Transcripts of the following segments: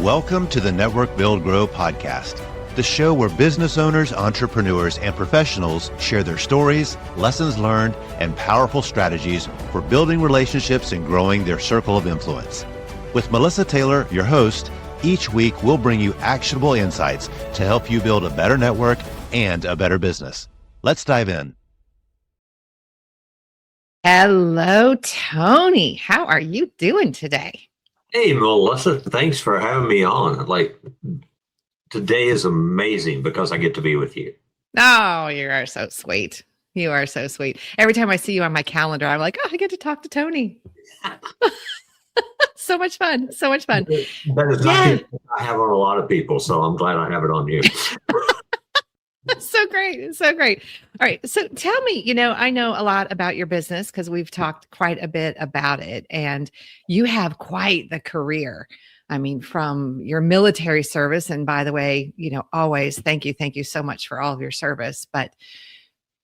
Welcome to the Network Build Grow podcast, the show where business owners, entrepreneurs, and professionals share their stories, lessons learned, and powerful strategies for building relationships and growing their circle of influence. With Melissa Taylor, your host, each week we'll bring you actionable insights to help you build a better network and a better business. Let's dive in. Hello, Tony. How are you doing today? Hey, Melissa, thanks for having me on. Today is amazing because I get to be with you. Oh, you are so sweet. You are so sweet. Every time I see you on my calendar, I'm like, oh, I get to talk to Tony. So much fun. So much fun. That is not I have on a lot of people, so I'm glad I have it on you. So great. So great. All right. So tell me, I know a lot about your business because we've talked quite a bit about it, and you have quite the career. I mean, from your military service, and by the way, always thank you so much for all of your service, but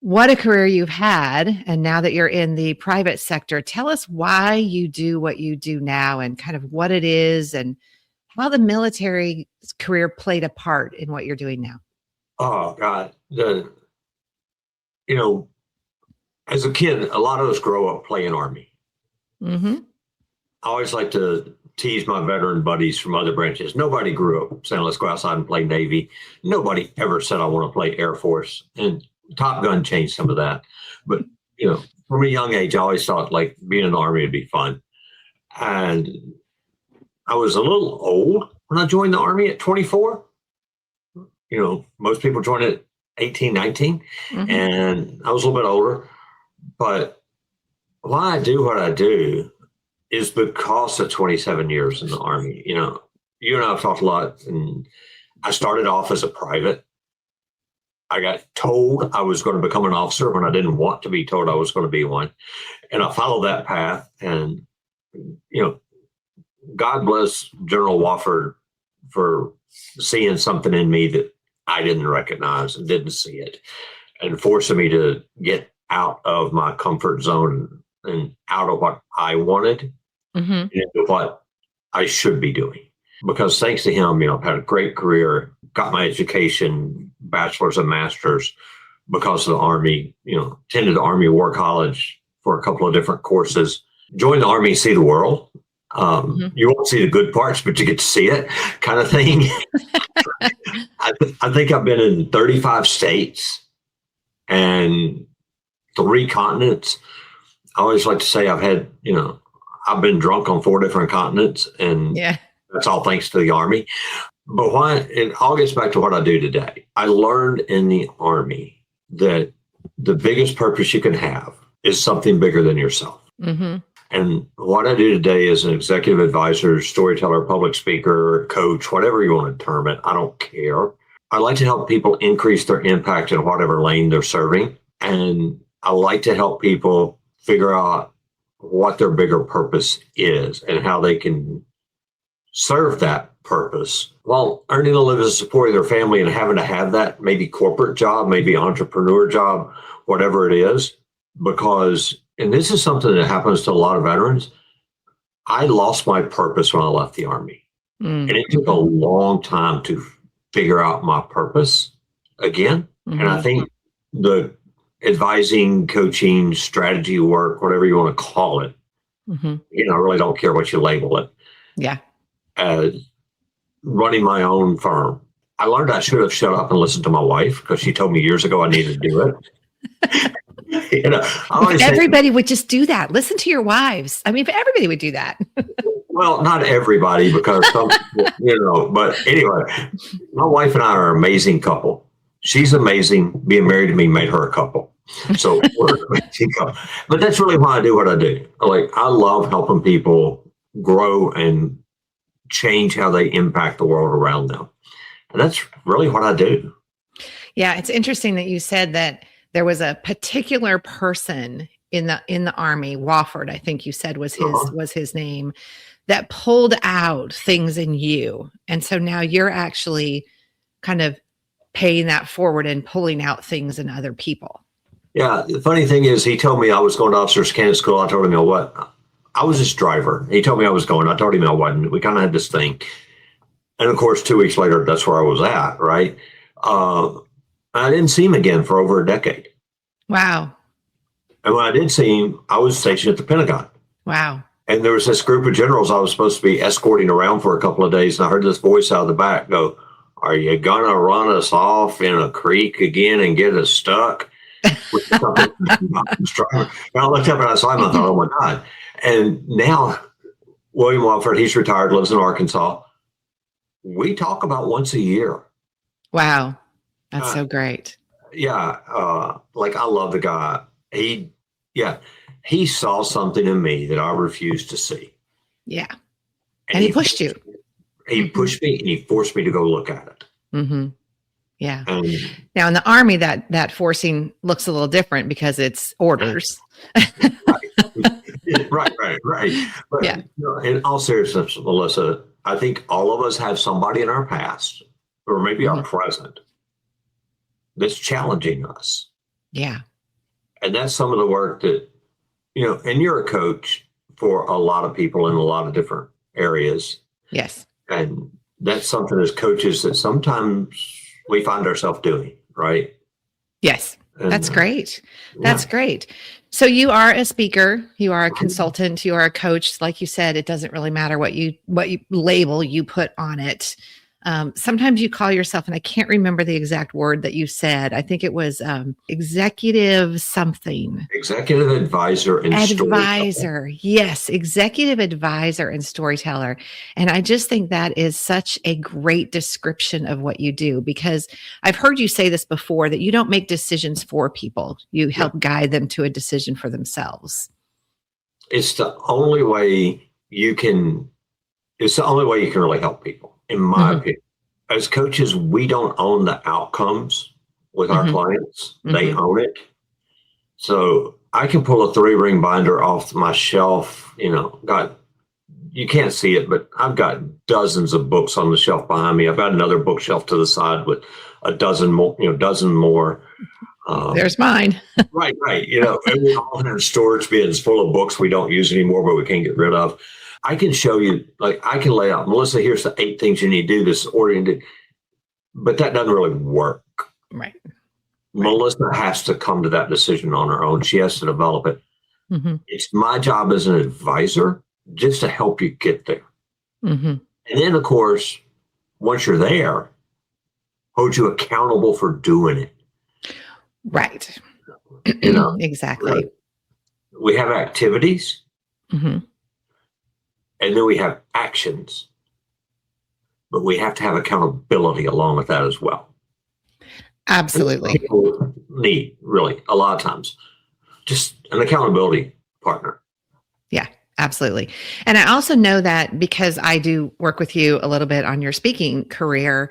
what a career you've had. And now that you're in the private sector, tell us why you do what you do now and kind of what it is and how the military career played a part in what you're doing now. Oh, God. As a kid, a lot of us grow up playing Army. Mm-hmm. I always like to tease my veteran buddies from other branches. Nobody grew up saying, let's go outside and play Navy. Nobody ever said, I want to play Air Force. And Top Gun changed some of that. But, from a young age, I always thought being in the Army would be fun. And I was a little old when I joined the Army at 24. Most people join at 18, 19, and I was a little bit older. But why I do what I do is because of 27 years in the Army. You and I have talked a lot, and I started off as a private. I got told I was going to become an officer when I didn't want to be told I was going to be one. And I followed that path. And, God bless General Wofford for seeing something in me that I didn't recognize and didn't see it, and forcing me to get out of my comfort zone and out of what I wanted into what I should be doing. Because thanks to him, I've had a great career, got my education, bachelor's and master's because of the Army, attended the Army War College for a couple of different courses, joined the Army, see the world. You won't see the good parts, but you get to see it, kind of thing. I think I've been in 35 states and 3 continents. I always like to say I've been drunk on 4 different continents, and that's all thanks to the Army. But it all gets back to what I do today. I learned in the Army that the biggest purpose you can have is something bigger than yourself. Mm-hmm. And what I do today as an executive advisor, storyteller, public speaker, coach, whatever you want to term it, I don't care. I like to help people increase their impact in whatever lane they're serving. And I like to help people figure out what their bigger purpose is and how they can serve that purpose while earning a living to support their family and having to have that maybe corporate job, maybe entrepreneur job, whatever it is. Because, and this is something that happens to a lot of veterans, I lost my purpose when I left the Army. And it took a long time to figure out my purpose again. And I think the advising, coaching, strategy work, whatever you want to call it, I really don't care what you label it. Yeah. Running my own firm, I learned I should have shut up and listened to my wife because she told me years ago I needed to do it. Everybody would just do that. Listen to your wives. I mean, if everybody would do that. Well, not everybody, because some, but anyway, my wife and I are an amazing couple. She's amazing. Being married to me made her a couple. So we're an amazing couple. But that's really why I do what I do. I love helping people grow and change how they impact the world around them. And that's really what I do. Yeah, it's interesting that you said that there was a particular person in the Army, Wofford, I think you said was his name, that pulled out things in you. And so now you're actually kind of paying that forward and pulling out things in other people. Yeah. The funny thing is, he told me I was going to officers candidate school. I told him, I was his driver. He told me I was going. I told him I wasn't. We kind of had this thing. And of course, 2 weeks later, that's where I was at, right? I didn't see him again for over a decade. Wow. And when I did see him, I was stationed at the Pentagon. Wow. And there was this group of generals I was supposed to be escorting around for a couple of days. And I heard this voice out of the back go, "Are you going to run us off in a creek again and get us stuck?" And I looked up and I saw him. I thought, oh my God. And now William Walford, he's retired, lives in Arkansas. We talk about once a year. Wow. That's so great. Yeah. Like I love the guy. He saw something in me that I refused to see. Yeah. And he pushed you. He pushed me and he forced me to go look at it. Mm-hmm. Yeah. And now in the Army, that forcing looks a little different because it's orders. right. But yeah. In all seriousness, Melissa, I think all of us have somebody in our past or maybe our present that's challenging us. Yeah. And that's some of the work that, and you're a coach for a lot of people in a lot of different areas. Yes. And that's something as coaches that sometimes we find ourselves doing, right? Yes. And, that's great. That's great. So you are a speaker, you are a consultant, you are a coach. Like you said, it doesn't really matter what you label you put on it. Sometimes you call yourself, and I can't remember the exact word that you said. I think it was executive something. Executive advisor and advisor. Yes, executive advisor and storyteller. And I just think that is such a great description of what you do, because I've heard you say this before, that you don't make decisions for people. You help guide them to a decision for themselves. It's the only way you can really help people. In my opinion, as coaches, we don't own the outcomes with our clients. They own it. So I can pull a 3-ring binder off my shelf, you can't see it, but I've got dozens of books on the shelf behind me. I've got another bookshelf to the side with a dozen more. There's mine. Right. And we all have storage bins full of books we don't use anymore, but we can't get rid of. I can show you, I can lay out, Melissa, here's the 8 things you need to do, this oriented, but that doesn't really work. Right. Melissa has to come to that decision on her own. She has to develop it. It's my job as an advisor just to help you get there. And then, of course, once you're there, hold you accountable for doing it. Right. Exactly. We have activities. And then we have actions, but we have to have accountability along with that as well. Absolutely. People need, really, a lot of times, just an accountability partner. Yeah, absolutely. And I also know that because I do work with you a little bit on your speaking career,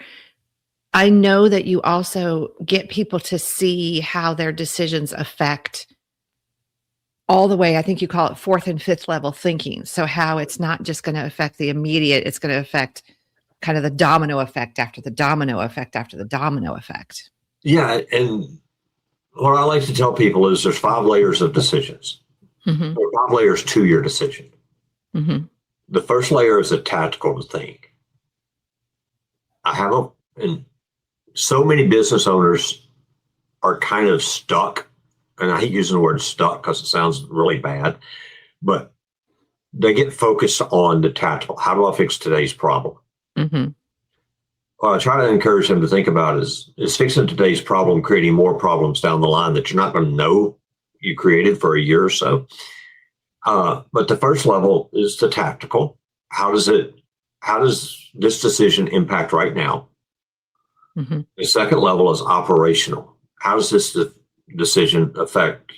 I know that you also get people to see how their decisions affect all the way, I think you call it 4th and 5th level thinking. So how it's not just going to affect the immediate, it's going to affect kind of the domino effect after the domino effect after the domino effect. Yeah. And what I like to tell people is there's 5 layers of decisions. There are 5 layers to your decision. The first layer is a tactical think. And so many business owners are kind of stuck. And I hate using the word stuck because it sounds really bad, but they get focused on the tactical. How do I fix today's problem? What I try to encourage them to think about is fixing today's problem creating more problems down the line that you're not going to know you created for a year or so. But the first level is the tactical. How does this decision impact right now? The second level is operational. How does this decision affect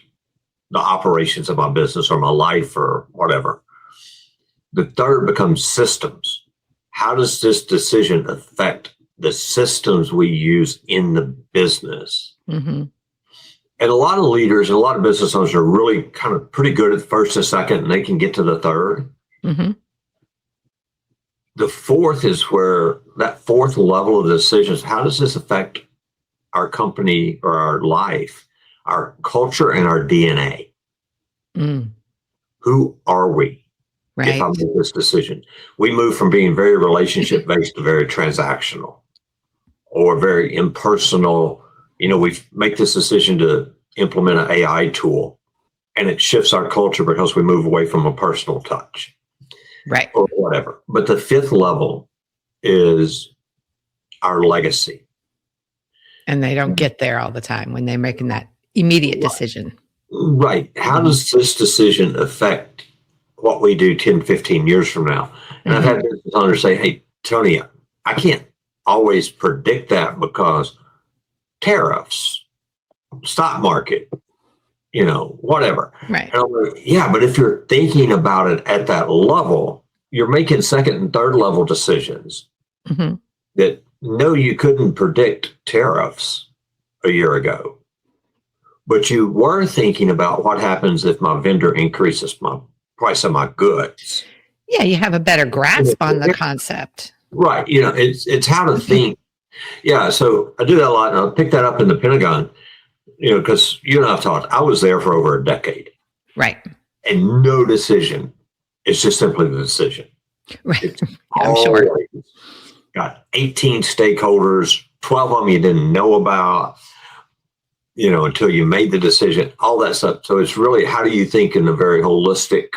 the operations of my business or my life or whatever? The third becomes systems. How does this decision affect the systems we use in the business? And a lot of leaders and a lot of business owners are really kind of pretty good at the first and second, and they can get to the third. The fourth is where that 4th level of decisions, how does this affect our company or our life, our culture and our DNA? Who are we? if I Right. make this decision. We move from being very relationship based to very transactional or very impersonal. We make this decision to implement an AI tool, and it shifts our culture because we move away from a personal touch Right. or whatever. But the fifth level is our legacy. And they don't get there all the time when they're making that immediate decision. Right. How does this decision affect what we do 10, 15 years from now? And I've had business owners say, hey, Tony, I can't always predict that because tariffs, stock market, whatever. Right. And I'm like, yeah, but if you're thinking about it at that level, you're making second and third level decisions that no, you couldn't predict tariffs a year ago. But you were thinking about what happens if my vendor increases my price of my goods. Yeah, you have a better grasp on the concept. Right. It's how to think. Yeah. So I do that a lot, and I'll pick that up in the Pentagon, because you and I've talked. I was there for over a decade. Right. And no decision. It's just simply the decision. Right. I'm sure. Got 18 stakeholders, 12 of them you didn't know about, until you made the decision, all that stuff. So it's really, how do you think in a very holistic,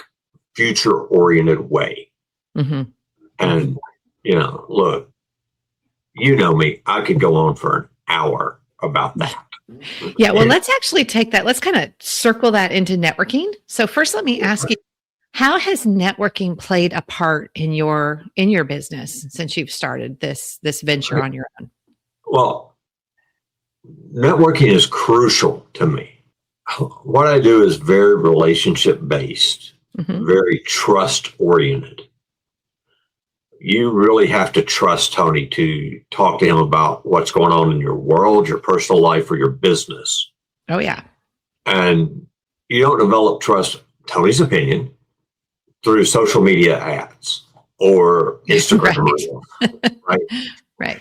future-oriented way? And, look, me, I could go on for an hour about that. Yeah, well, let's actually take that. Let's kind of circle that into networking. So first, let me ask you, how has networking played a part in your business since you've started this venture on your own? Well, networking is crucial to me. What I do is very relationship based, very trust oriented. You really have to trust Tony to talk to him about what's going on in your world, your personal life, or your business. Oh, yeah. And you don't develop trust, Tony's opinion, through social media ads or Instagram. Right. Right.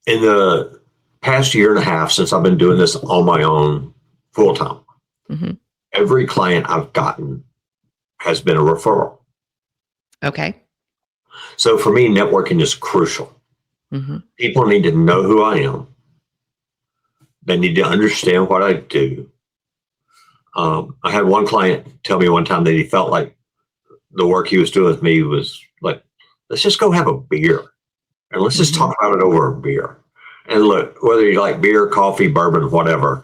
In the past year and a half, since I've been doing this on my own full time, every client I've gotten has been a referral. Okay. So for me, networking is crucial. People need to know who I am. They need to understand what I do. I had one client tell me one time that he felt like the work he was doing with me was like, let's just go have a beer and let's just talk about it over a beer. And look, whether you like beer, coffee, bourbon, whatever,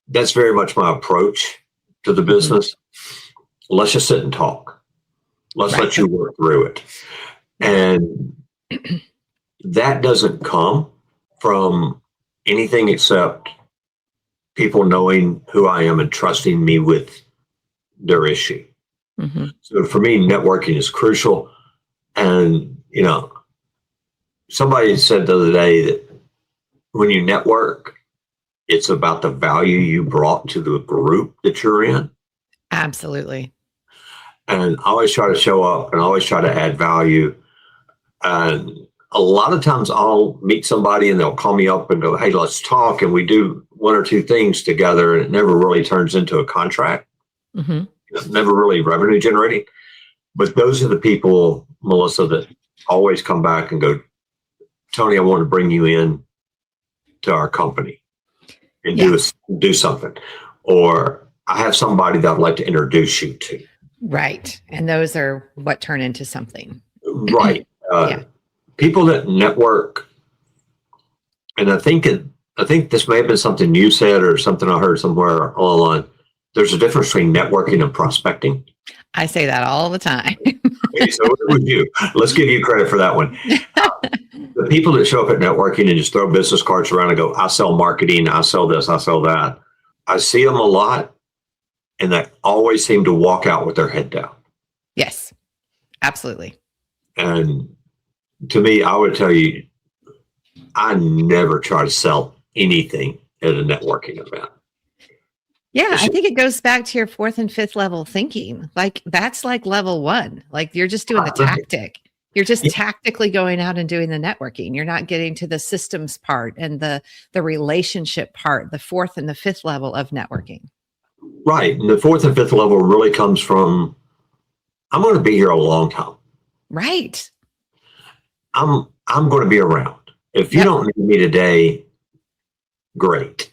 that's very much my approach to the business. Let's just sit and talk. Let's let you work through it. And that doesn't come from anything except people knowing who I am and trusting me with their issue. So for me, networking is crucial. And, somebody said the other day that when you network, it's about the value you brought to the group that you're in. Absolutely. And I always try to show up and always try to add value. And a lot of times I'll meet somebody and they'll call me up and go, hey, let's talk. And we do one or two things together, and it never really turns into a contract. Never really revenue generating. But those are the people, Melissa, that always come back and go, Tony, I want to bring you in to our company and do something. Or I have somebody that I'd like to introduce you to. Right. And those are what turn into something. Right. People that network, and I think this may have been something you said or something I heard somewhere along the line. There's a difference between networking and prospecting. I say that all the time. Okay, so what would you? Let's give you credit for that one. The people that show up at networking and just throw business cards around and go, I sell marketing, I sell this, I sell that. I see them a lot, and they always seem to walk out with their head down. Yes, absolutely. And to me, I would tell you, I never try to sell anything at a networking event. Yeah, I think it goes back to your fourth and fifth level thinking. Like that's like level one. Like you're just doing the tactic. You're just tactically going out and doing the networking. You're not getting to the systems part and the relationship part, the fourth and the fifth level of networking. Right. And the fourth and fifth level really comes from I'm going to be here a long time. Right. I'm going to be around. If you don't need me today, great.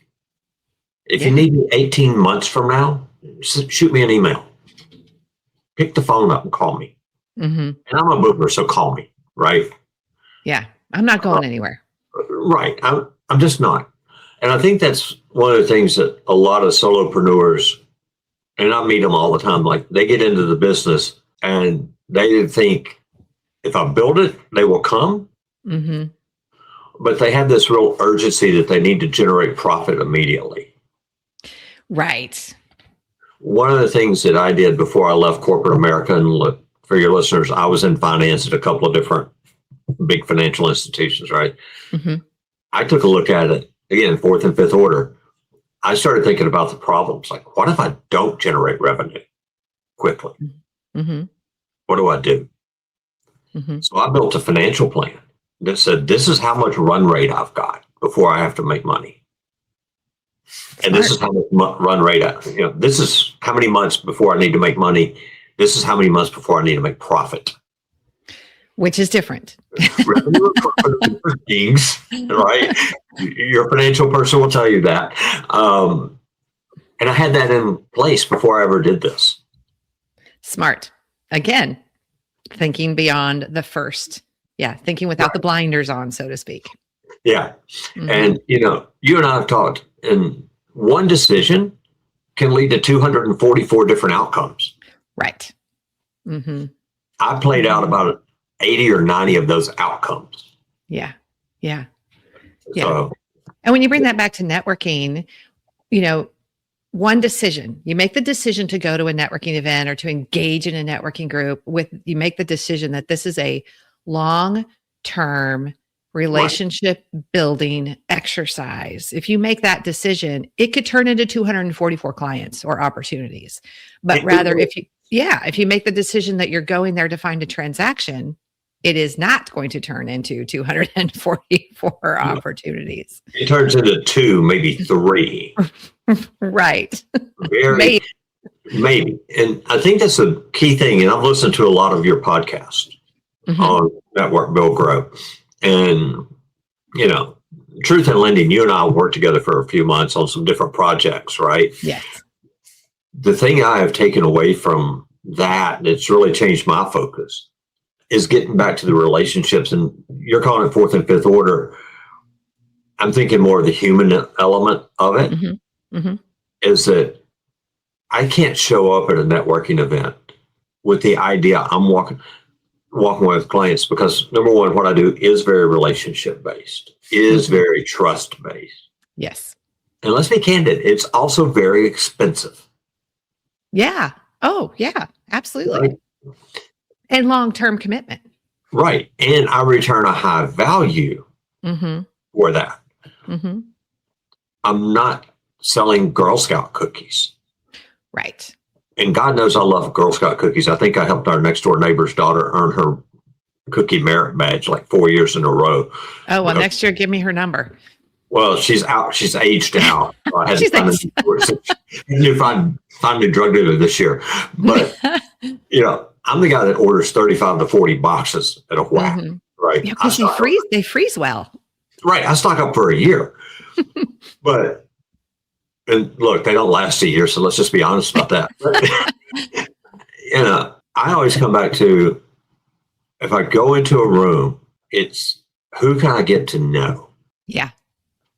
If you need me 18 months from now, shoot me an email. Pick the phone up and call me. And I'm a boomer, so call me, right? Yeah. I'm not going anywhere. Right. I'm just not. And I think that's one of the things that a lot of solopreneurs, and I meet them all the time, like they get into the business and they think if I build it, they will come. But they have this real urgency that they need to generate profit immediately. Right. One of the things that I did before I left corporate America, and look, for your listeners, I was in finance at a couple of different big financial institutions, right? I took a look at it, again, fourth and fifth order. I started thinking about the problems. Like, what if I don't generate revenue quickly? What do I do? So I built a financial plan that said, this is how much run rate I've got before I have to make money. And this is how much run rate, this is how many months before I need to make money. This is how many months before I need to make profit. Which is different. Revenue and profit are different things, right? Your financial person will tell you that. And I had that in place before I ever did this. Smart. Again, thinking beyond the first. Yeah. Thinking without the blinders on, so to speak. Yeah. And, you and I have talked, and one decision can lead to 244 different outcomes. Right. I played out about 80 or 90 of those outcomes. Yeah. So, And when you bring that back to networking, one decision, you make the decision to go to a networking event or to engage in a networking group you make the decision that this is a long-term relationship building exercise. If you make that decision, it could turn into 244 clients or opportunities. But rather, if you make the decision that you're going there to find a transaction, it is not going to turn into 244 opportunities. It turns into 2, maybe 3. Right. Maybe. And I think that's a key thing. And I've listened to a lot of your podcasts on Network, Build, Grow. And, Truth in Lending, you and I worked together for a few months on some different projects, right? Yes. The thing I have taken away from that, that's really changed my focus, is getting back to the relationships. And you're calling it fourth and fifth order. I'm thinking more of the human element of it. Is that I can't show up at a networking event with the idea I'm walking with clients, because number one, what I do is very relationship based, is very trust based. Yes. And let's be candid, it's also very expensive. Yeah. Oh, yeah, absolutely. Right? And long-term commitment. Right. And I return a high value for that. I'm not selling Girl Scout cookies. Right. And God knows I love Girl Scout cookies. I think I helped our next door neighbor's daughter earn her cookie merit badge like 4 years in a row. Oh, well, next year, give me her number. Well, she's out. She's aged out. I had She's to find a new drug dealer this year. But, I'm the guy that orders 35 to 40 boxes at a whack, right? Yeah, because they freeze well. Right. I stock up for a year. And look, they don't last a year, so let's just be honest about that. I always come back to, if I go into a room, it's who can I get to know? Yeah.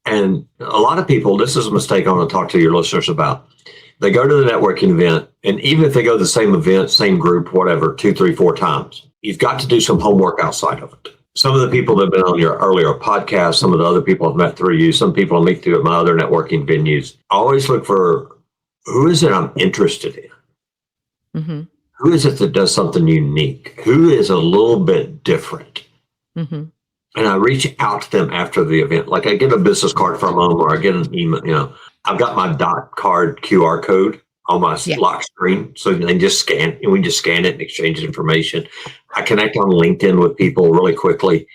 And a lot of people, this is a mistake I want to talk to your listeners about. They go to the networking event, and even if they go to the same event, same group, whatever, 2, 3, 4 times, you've got to do some homework outside of it. Some of the people that have been on your earlier podcast, some of the other people I've met through you, some people I meet through at my other networking venues, I always look for, who is it I'm interested in? Who is it that does something unique? Who is a little bit different? And I reach out to them after the event. Like I get a business card from them, or I get an email, I've got my dot card QR code on my lock screen. So they just scan, and we just scan it and exchange information. I connect on LinkedIn with people really quickly.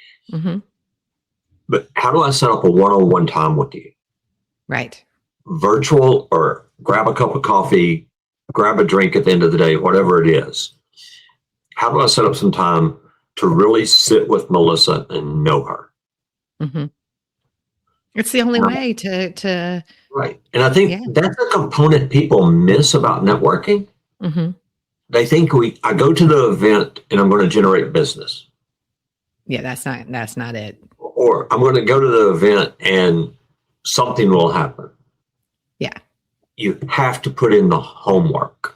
But how do I set up a one-on-one time with you? Right. Virtual, or grab a cup of coffee, grab a drink at the end of the day, whatever it is. how do I set up some time to really sit with Melissa and know her? Mm-hmm. It's the only way to right. And I think that's a component people miss about networking. Mm-hmm. They think I go to the event and I'm going to generate business. Yeah, that's not it. Or I'm going to go to the event and something will happen. Yeah. You have to put in the homework.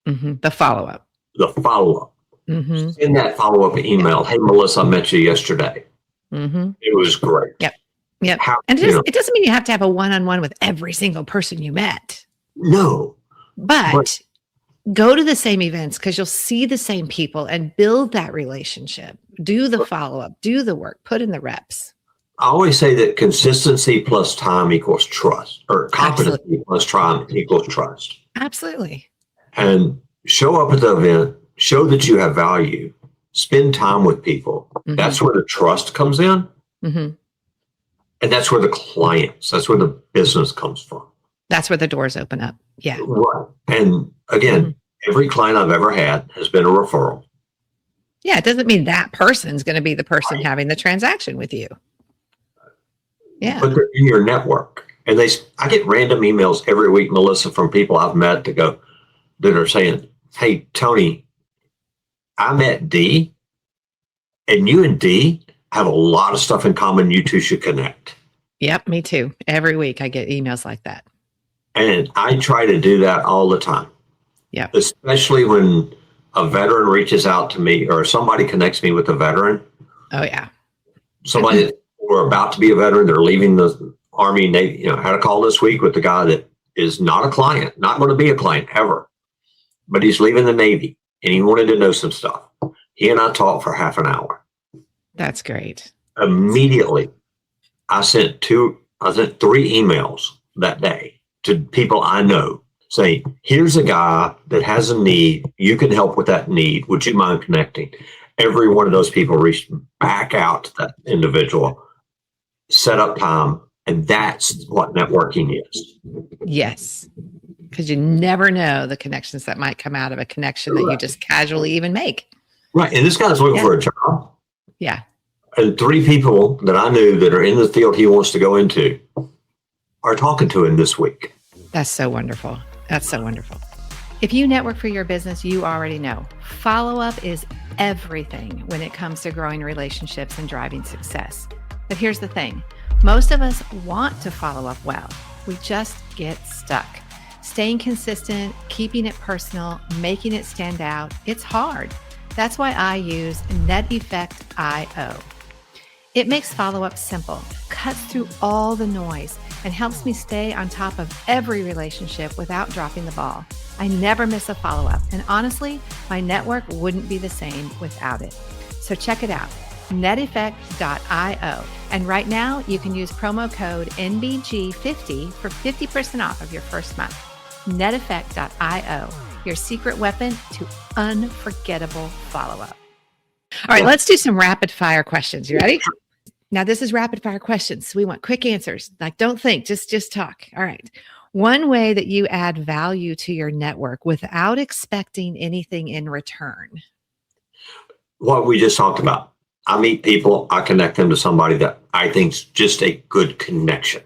Mm-hmm. The follow-up. The follow-up. Mm-hmm. Send that follow-up email. Hey, Melissa, I met you yesterday. Mm-hmm. It was great. Yep. And it doesn't mean you have to have a one-on-one with every single person you met. No. But go to the same events because you'll see the same people and build that relationship. Do the follow-up, do the work, put in the reps. I always say that consistency plus time equals trust, or competency plus time equals trust. Absolutely. And show up at the event, show that you have value, spend time with people. Mm-hmm. That's where the trust comes in. Mm-hmm. And that's where that's where the business comes from. That's where the doors open up. Yeah. Right. And again, every client I've ever had has been a referral. Yeah. It doesn't mean that person's going to be the person having the transaction with you. Yeah. But they're in your network. And I get random emails every week, Melissa, from people I've met that are saying, hey, Tony, I met D, and you and D have a lot of stuff in common. You two should connect. Yep, me too. Every week I get emails like that. And I try to do that all the time. Yeah. Especially when a veteran reaches out to me or somebody connects me with a veteran. Oh, yeah. Somebody we're about to be a veteran, they're leaving the Army, Navy. I had a call this week with the guy that is not a client, not going to be a client ever, but he's leaving the Navy and he wanted to know some stuff. He and I talked for half an hour. That's great. Immediately, I sent 3 emails that day to people I know saying, here's a guy that has a need. You can help with that need. Would you mind connecting? Every one of those people reached back out to that individual, set up time, and that's what networking is. Yes. Because you never know the connections that might come out of a connection that you just casually even make. Right. And this guy's looking for a job. Yeah. And 3 people that I knew that are in the field he wants to go into are talking to him this week. That's so wonderful. That's so wonderful. If you network for your business, you already know follow-up is everything when it comes to growing relationships and driving success. But here's the thing. Most of us want to follow up well. We just get stuck. Staying consistent, keeping it personal, making it stand out, it's hard. That's why I use NetEffect.io. It makes follow-up simple, cuts through all the noise, and helps me stay on top of every relationship without dropping the ball. I never miss a follow-up, and honestly, my network wouldn't be the same without it. So check it out, NetEffect.io. And right now, you can use promo code NBG50 for 50% off of your first month. NetEffect.io, your secret weapon to unforgettable follow-up. All right, let's do some rapid fire questions. You ready? Now, this is rapid fire questions. We want quick answers. Like, don't think, just talk. All right. One way that you add value to your network without expecting anything in return. What we just talked about. I meet people, I connect them to somebody that I think's just a good connection.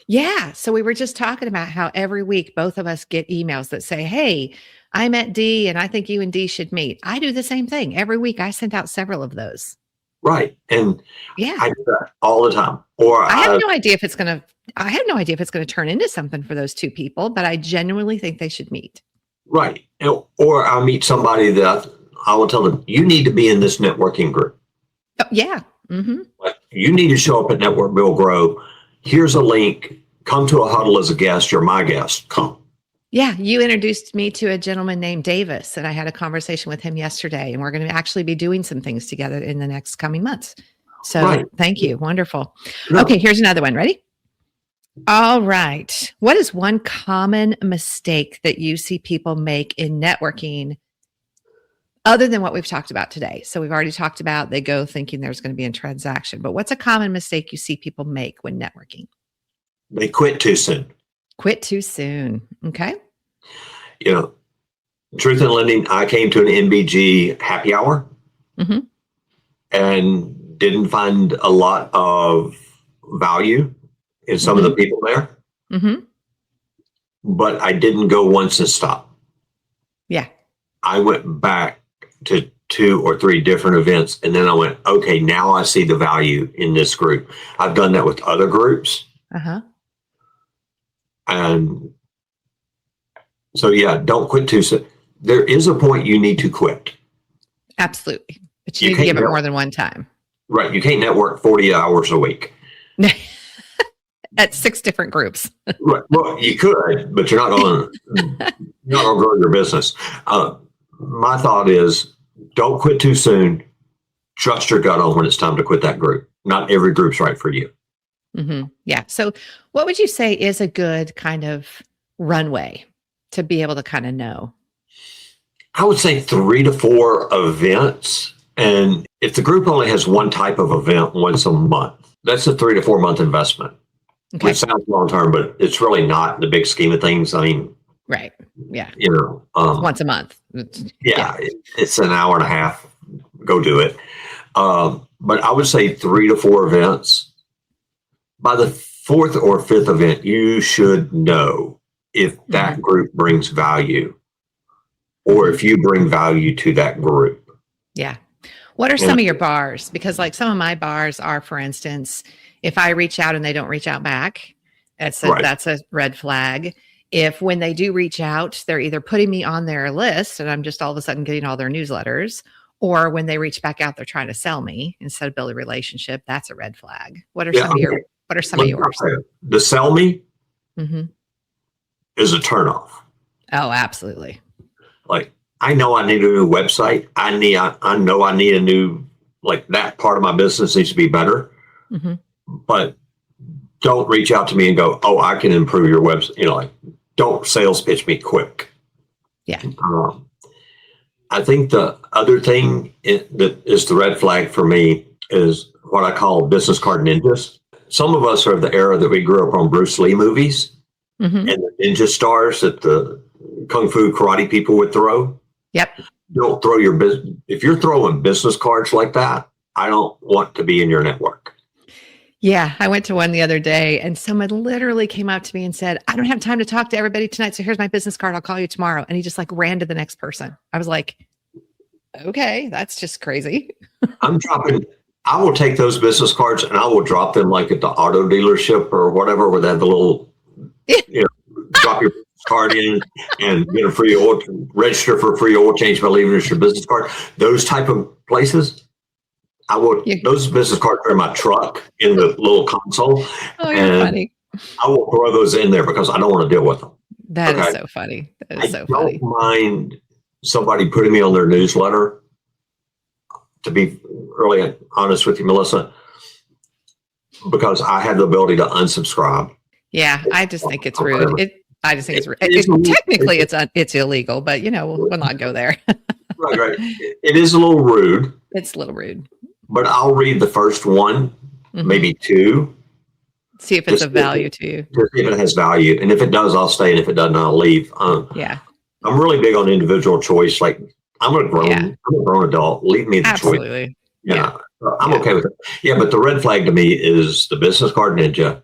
Yeah. So we were just talking about how every week both of us get emails that say, hey, I met D and I think you and D should meet. I do the same thing. Every week I sent out several of those. Right. And I do that all the time. Or I have no idea if it's going to turn into something for those 2 people, but I genuinely think they should meet. Right. Or I'll meet somebody that I will tell them, you need to be in this networking group. Oh, yeah. Mm-hmm. You need to show up at Network Build Grow. Here's a link. Come to a huddle as a guest. You're my guest. Come. Yeah, you introduced me to a gentleman named Davis, and I had a conversation with him yesterday, and we're going to actually be doing some things together in the next coming months. So Thank you. Wonderful. No. Okay, here's another one. Ready? All right. What is one common mistake that you see people make in networking other than what we've talked about today? So we've already talked about they go thinking there's going to be a transaction, but what's a common mistake you see people make when networking? They quit too soon. Quit too soon. Okay. You know, Truth in Lending, I came to an MBG happy hour Mm-hmm. and didn't find a lot of value in some of the people there, Mm-hmm. but I didn't go once and stop. Yeah. I went back to 2 or 3 different events, and then I went, okay, now I see the value in this group. I've done that with other groups. Uh-huh. And so, yeah, don't quit too soon. There is a point you need to quit. Absolutely. But you need to give it more than one time. Right. You can't network 40 hours a week. At 6 different groups. Right. Well, you could, but you're not going to grow your business. My thought is don't quit too soon. Trust your gut on when it's time to quit that group. Not every group's right for you. Mm-hmm. Yeah. So what would you say is a good kind of runway to be able to kind of know? I would say 3 to 4 events. And if the group only has one type of event once a month, that's a 3 to 4 month investment. Okay. Which sounds long term, but it's really not in the big scheme of things. I mean, right. Yeah. Once a month. Yeah. It's an hour and a half. Go do it. But I would say 3 to 4 events. By the 4th or 5th event, you should know if that group brings value or if you bring value to that group. Yeah. What are some of your bars? Because like some of my bars are, for instance, if I reach out and they don't reach out back, that's a red flag. If when they do reach out, they're either putting me on their list and I'm just all of a sudden getting all their newsletters, or when they reach back out, they're trying to sell me instead of build a relationship. That's a red flag. What are some of yours? The sell me is a turnoff. Oh, absolutely. Like, I know I need a new website. I know I need a new, like, that part of my business needs to be better. Mm-hmm. But don't reach out to me and go, oh, I can improve your website. Like, don't sales pitch me quick. Yeah. I think the other thing that is the red flag for me is what I call business card ninjas. Some of us are of the era that we grew up on Bruce Lee movies and the ninja stars that the kung fu karate people would throw. Yep. Don't throw your business. If you're throwing business cards like that, I don't want to be in your network. Yeah, I went to one the other day and someone literally came up to me and said, I don't have time to talk to everybody tonight. So here's my business card. I'll call you tomorrow. And he just like ran to the next person. I was like, okay, that's just crazy. I will take those business cards and I will drop them like at the auto dealership or whatever, where they have the little, drop your card in and get a free oil, register for free oil change by leaving us your business card. Those type of places. Those business cards are in my truck in the little console. Oh, you're funny. I will throw those in there because I don't want to deal with them. That is so funny. That is so funny. I don't mind somebody putting me on their newsletter. To be really honest with you, Melissa, because I have the ability to unsubscribe. Yeah, I just think it's rude. I just think it's rude. Technically, it's illegal, but we'll not go there. Right. It is a little rude. It's a little rude. But I'll read the first one, maybe 2. See if it's of value to you. To see if it has value. And if it does, I'll stay. And if it doesn't, I'll leave. Yeah. I'm really big on individual choice. Like, I'm a grown adult. Leave me the choice. Absolutely. Yeah. I'm okay with it. Yeah, but the red flag to me is the business card ninja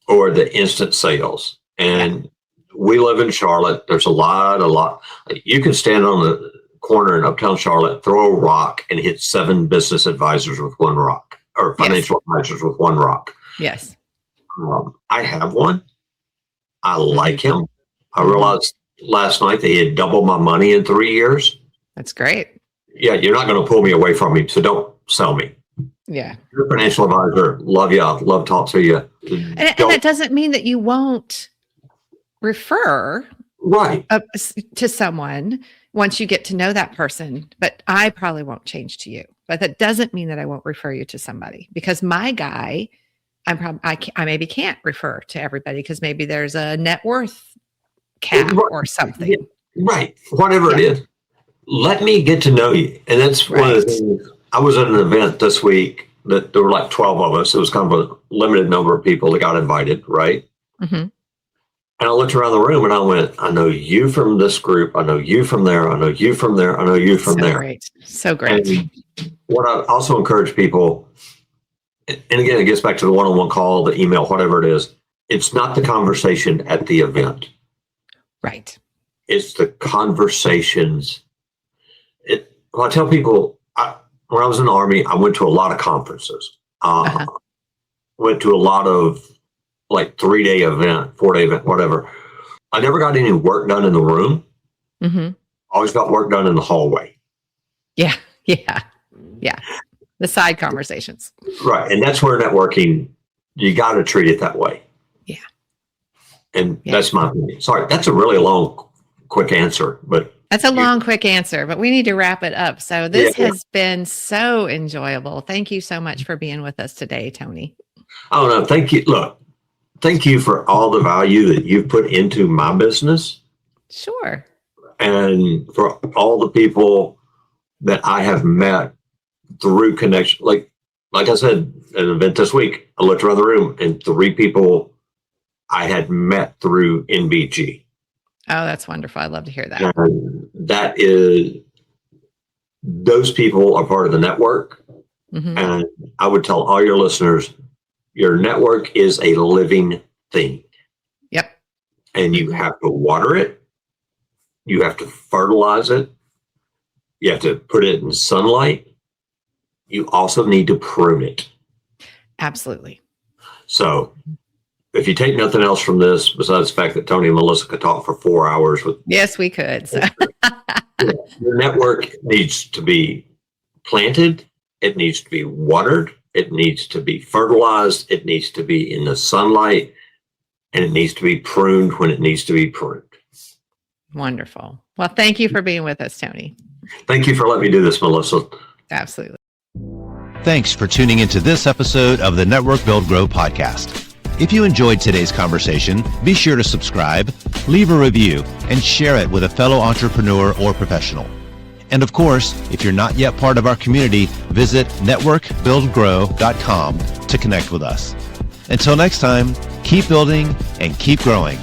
or the instant sales. And we live in Charlotte. There's a lot. You can stand on the corner in Uptown Charlotte, throw a rock, and hit 7 business advisors with one rock, or financial advisors with one rock. Yes. I have one. I like him. I realized last night that he had doubled my money in 3 years. That's great. Yeah, you're not going to pull me away from him, so don't sell me. Yeah. You're a financial advisor. Love you. Love talk to you. And that doesn't mean that you won't refer to someone once you get to know that person, but I probably won't change to you. But that doesn't mean that I won't refer you to somebody, because my guy, I maybe can't refer to everybody because maybe there's a net worth cap or something. Right. Whatever it is. Let me get to know you. And that's one of the things. I was at an event this week that there were like 12 of us. It was kind of a limited number of people that got invited, right? And I looked around the room and I went, I know you from this group. I know you from there. I know you from there. I know you from there. Great. So great. And what I also encourage people, and again, it gets back to the one-on-one call, the email, whatever it is. It's not the conversation at the event. Right. It's the conversations. I tell people, when I was in the Army, I went to a lot of conferences. Went to a lot of like 3-day event, 4-day event, whatever. I never got any work done in the room. Mm-hmm. Always got work done in the hallway. Yeah. The side conversations. Right. And that's where networking, you got to treat it that way. Yeah. And that's my opinion. Sorry, that's a really long, quick answer, but. That's a long, quick answer, but we need to wrap it up. So this has been so enjoyable. Thank you so much for being with us today, Tony. Oh, no, thank you. Look, thank you for all the value that you've put into my business. Sure. And for all the people that I have met through connection. Like I said, at an event this week, I looked around the room and 3 people I had met through NBG. Oh, that's wonderful. I'd love to hear that. And those people are part of the network. Mm-hmm. And I would tell all your listeners, your network is a living thing. Yep. And you have to water it. You have to fertilize it. You have to put it in sunlight. You also need to prune it. Absolutely. So if you take nothing else from this, besides the fact that Tony and Melissa could talk for 4 hours with. Yes, we could. So. Your network needs to be planted. It needs to be watered. It needs to be fertilized. It needs to be in the sunlight, and it needs to be pruned when it needs to be pruned. Wonderful. Well, thank you for being with us, Tony. Thank you for letting me do this, Melissa. Absolutely. Thanks for tuning into this episode of the Network Build Grow podcast. If you enjoyed today's conversation, be sure to subscribe, leave a review, and share it with a fellow entrepreneur or professional. And of course, if you're not yet part of our community, visit networkbuildgrow.com to connect with us. Until next time, keep building and keep growing.